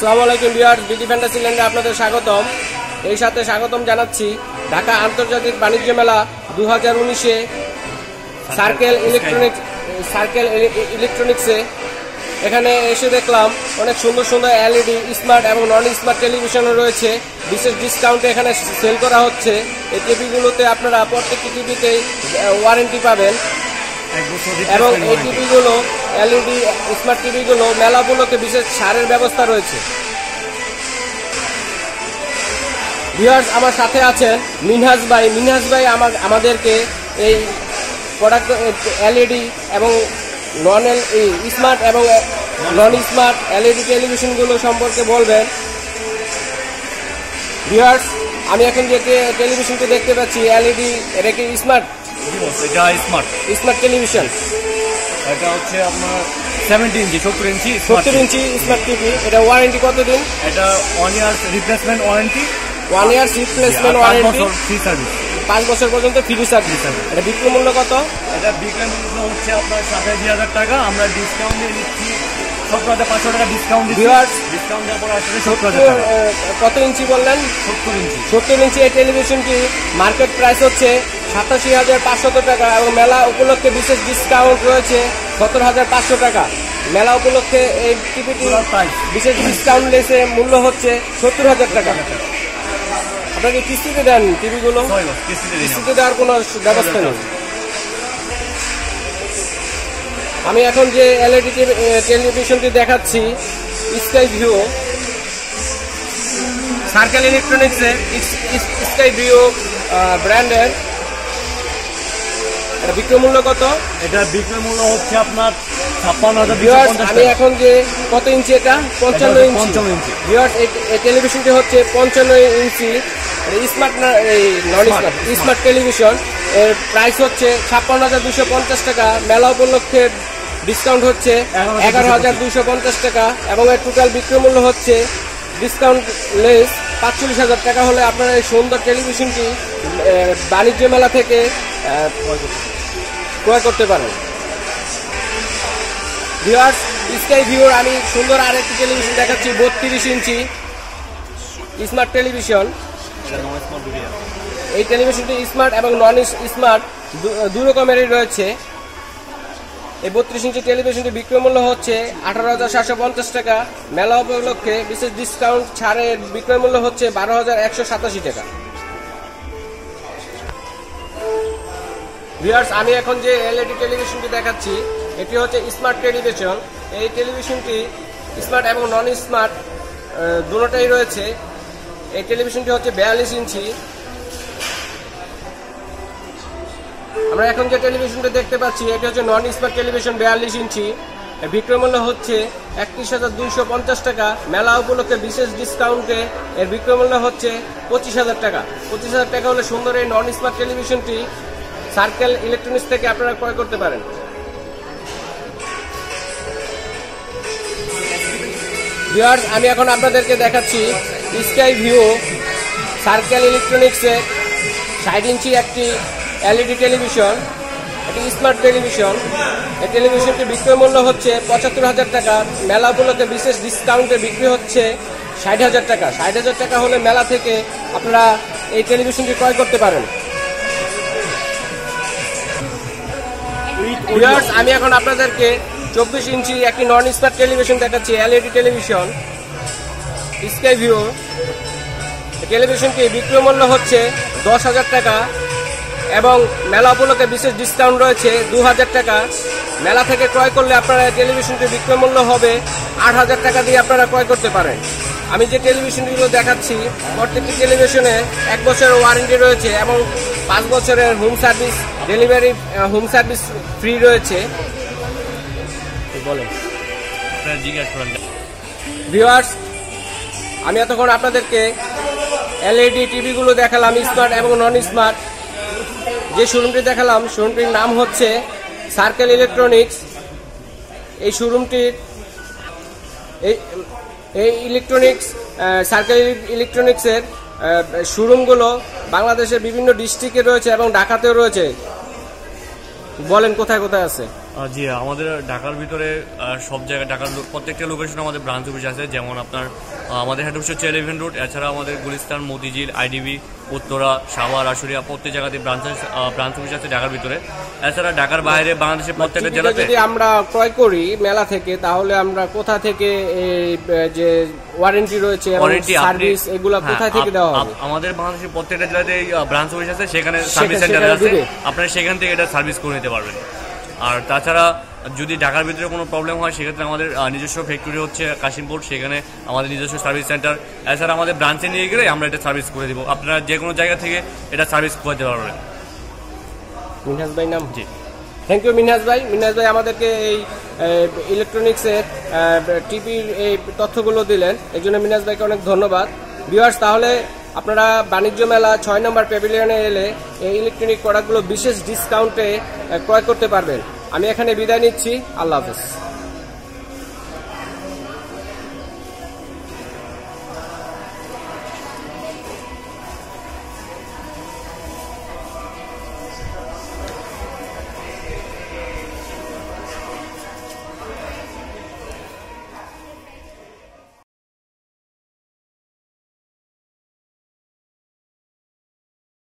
আসসালামু আলাইকুম viewers, BD fantasy ল্যান্ডে আপনাদের স্বাগতম। এই সাথে স্বাগতম জানাচ্ছি ঢাকা আন্তর্জাতিক বাণিজ্য মেলা 2019-এ সার্কেল ইলেকট্রনিক্সে। এখানে এসে দেখলাম অনেক সুন্দর সুন্দর এলইডি, স্মার্ট এবং নন স্মার্ট টেলিভিশনও রয়েছে। বিশেষ ডিসকাউন্টে এখানে সেল করা হচ্ছে। এই টিভিগুলোতে আপনারা প্রত্যেকটি টিভিতেই ওয়ারেন্টি পাবেন এবং এই টিভিগুলো এলইডি স্মার্ট টিভিগুলো মেলা উপলক্ষে বিশেষ ছাড়ের ব্যবস্থা রয়েছে। ভিউয়ার্স, আমার সাথে আছেন মিনহাজ ভাই। মিনহাজ ভাই আমাদেরকে এই প্রোডাক্ট এলইডি এবং নন স্মার্ট এবং নন স্মার্ট এলইডি টেলিভিশনগুলো সম্পর্কে বলবেন। ভিউয়ার্স, আমি এখন যে টেলিভিশনটি দেখতে পাচ্ছি এলইডি, এটা কি স্মার্ট? এটা স্মার্ট টেলিভিশন। এটা হচ্ছে আপনার 70 ইঞ্চি 70 ইঞ্চি স্মার্ট টিভি। এটা ওয়ারেন্টি কতদিন? এটা 1 ইয়ার রিপ্লেসমেন্ট ওয়ারেন্টি, 1 ইয়ার রিপ্লেসমেন্ট ওয়ারেন্টি, ফ্রি সার্ভিস, 5 বছর পর্যন্ত ফ্রি সার্ভিস। এটা বিক্রয় মূল্য কত? এটা বিক্রয় মূল্য হচ্ছে আপনার 27,000 টাকা। আমরা ডিসকাউন্ট দিয়ে নিচ্ছি 17,500 টাকা ডিসকাউন্ট দিচ্ছি। ডিসকাউন্ট দেওয়ার পর আসলে 70,000 টাকা। কত ইঞ্চি বললেন? 70 ইঞ্চি। এই টেলিভিশনটি মার্কেট প্রাইস হচ্ছে 87,500 টাকা এবং মেলা উপলক্ষে বিশেষ ডিসকাউন্ট রয়েছে 17,500 টাকা। মেলা উপলক্ষে এই টিভিটি বিশেষ ডিসকাউন্ট লেসে মূল্য হচ্ছে 70,000 টাকা। আপনাকে কিস্তিতে দেন টিভিগুলো? কিস্তিতে দেওয়ার কোনো ব্যবস্থা নেই। আমি এখন যে এলইডি টেলিভিশনটি দেখাচ্ছি স্কাই ভিউ, সার্কেল ইলেকট্রনিক্সের স্কাই ভিউ ব্র্যান্ডের। এটা বিক্রয় মূল্য কত? এটা বিক্রয় মূল্য হচ্ছে আপনার 56,250 আমি এখন যে কত ইঞ্চি? এটা 55 ইঞ্চি। ভিউয়ার্স, এই টেলিভিশনটি হচ্ছে 55 ইঞ্চি স্মার্ট নন স্মার্ট টেলিভিশন। এর প্রাইস হচ্ছে 56,250 টাকা। মেলা উপলক্ষে ডিসকাউন্ট হচ্ছে 11,250 টাকা এবং এর টোটাল বিক্রয় মূল্য হচ্ছে ডিসকাউন্ট লেস 45,000 টাকা। হলে আপনারা এই সুন্দর টেলিভিশনটি বাণিজ্য মেলা থেকে ক্রয় করতে পারেন। ভিউয়ার্স, স্কাই ভিউর আমি সুন্দর আরেকটি টেলিভিশন দেখাচ্ছি 32 ইঞ্চি স্মার্ট টেলিভিশন। এই টেলিভিশনটি স্মার্ট এবং নন স্মার্ট দুই রকমেরই রয়েছে। এই 32 ইঞ্চি টেলিভিশনটি বিক্রয় মূল্য হচ্ছে 18,750 টাকা। মেলা উপলক্ষে বিশেষ ডিসকাউন্ট ছাড়ের বিক্রয় মূল্য হচ্ছে 12,187 টাকা। ভিউয়ার্স, আমি এখন যে এলইডি টেলিভিশনটি দেখাচ্ছি এটি হচ্ছে স্মার্ট টেলিভিশন। এই টেলিভিশনটি স্মার্ট এবং নন স্মার্ট দুটোটাই রয়েছে। এই টেলিভিশনটি হচ্ছে 42 ইঞ্চি। আমরা এখন যে টেলিভিশনটি দেখতে পাচ্ছি এটি হচ্ছে নন স্মার্ট টেলিভিশন 42 ইঞ্চি। বিক্রয় মূল্য হচ্ছে 31,250 টাকা। মেলা উপলক্ষে বিশেষ ডিসকাউন্টে এর বিক্রয় মূল্য হচ্ছে 25,000 টাকা। 25,000 টাকা হলে সুন্দর এই নন স্মার্ট টেলিভিশনটি সার্কেল ইলেকট্রনিক্স থেকে আপনারা ক্রয় করতে পারেন। ভিউয়ার্স, আমি এখন আপনাদেরকে দেখাচ্ছি স্কাই ভিউ সার্কেল ইলেকট্রনিক্সের 60 ইঞ্চি একটি এলইডি টেলিভিশন। এটি স্মার্ট টেলিভিশন। এই টেলিভিশনটি বিক্রয় মূল্য হচ্ছে 75,000 টাকা। মেলা উপলক্ষে বিশেষ ডিসকাউন্টে বিক্রি হচ্ছে 60,000 টাকা। 60,000 টাকা হলে মেলা থেকে আপনারা এই টেলিভিশনটি ক্রয় করতে পারেন। ভিউয়ার্স, আমি এখন আপনাদেরকে 24 ইঞ্চি একটি নন স্মার্ট টেলিভিশন দেখাচ্ছি এলইডি টেলিভিশন স্কাই ভিউ। টেলিভিশনটি বিক্রয় মূল্য হচ্ছে 10,000 টাকা এবং মেলা উপলক্ষে বিশেষ ডিসকাউন্ট রয়েছে 2,000 টাকা। মেলা থেকে ক্রয় করলে আপনারা টেলিভিশনটি বিক্রয় মূল্য হবে 8,000 টাকা দিয়ে আপনারা ক্রয় করতে পারেন। আমি যে টেলিভিশনগুলো দেখাচ্ছি প্রত্যেকটি টেলিভিশনে 1 বছরের ওয়ারেন্টি রয়েছে এবং 5 বছরের home service delivery home service free রয়েছে। বলেন ভিউয়ার্স, আমি এতক্ষণ আপনাদেরকে এলইডি টিভিগুলো দেখালাম স্মার্ট এবং নন স্মার্ট। যে শোরুমটি দেখালাম শোরুমটির নাম হচ্ছে সার্কেল ইলেকট্রনিক্স। এই শোরুমটির এই ইলেকট্রনিক্স সার্কেল ইলেকট্রনিক্সের শোরুমগুলো বাংলাদেশের বিভিন্ন ডিস্ট্রিক্টে রয়েছে এবং ঢাকাতেও রয়েছে। বলেন কোথায় কোথায় আছে? জি, আমাদের ঢাকার ভিতরে সব জায়গায়, ঢাকার প্রত্যেকটা লোকেশনে আমাদের ব্রাঞ্চ অফিস আছে। যেমন আপনার আমাদের হেড অফিস হচ্ছে 11 রোড, এছাড়া আমাদের গুলিস্তান, মতিঝিল, আইডিবি, উত্তরা, সাভার, আশুলিয়া প্রত্যেক জায়গাতে ব্রাঞ্চ অফিস আছে ঢাকার ভিতরে। এছাড়া ঢাকার বাইরে বাংলাদেশের প্রত্যেকটা জেলাতে যদি আমরা ক্রয় করি মেলা থেকে, তাহলে আমরা কোথা থেকে যে ওয়ারেন্টি রয়েছে সার্ভিস এগুলো কোথা থেকে দেওয়া হবে? আমাদের বাংলাদেশের প্রত্যেকটা জেলাতে ব্রাঞ্চ অফিস আছে, সেখানে সার্ভিস সেন্টার আছে, আপনারা সেখান থেকে এটা সার্ভিস করে নিতে পারবেন। আর তাছাড়া যদি ঢাকার ভিতরে কোনো প্রবলেম হয় সেক্ষেত্রে আমাদের নিজস্ব ফ্যাক্টরি হচ্ছে কাশিমপুর, সেখানে আমাদের নিজস্ব সার্ভিস সেন্টার। এছাড়া আমাদের ব্রাঞ্চে নিয়ে গেলে আমরা এটা সার্ভিস করে দিব, আপনারা যে কোনো জায়গা থেকে এটা সার্ভিস করতে পারবেন। মিনহাজ ভাই নাম? জি, থ্যাংক ইউ মিনহাজ ভাই। মিনহাজ ভাই আমাদেরকে এই ইলেকট্রনিক্সের টিভির এই তথ্যগুলো দিলেন, এই জন্য মিনহাজ ভাইকে অনেক ধন্যবাদ। ভিউয়ার্স, তাহলে আপনারা বাণিজ্য মেলা 6 নম্বর প্যাভিলিয়নে এলে এই ইলেকট্রনিক প্রোডাক্টগুলো বিশেষ ডিসকাউন্টে ক্রয় করতে পারবেন। আমি এখানে বিদায় নিচ্ছি, আল্লাহ হাফেজ।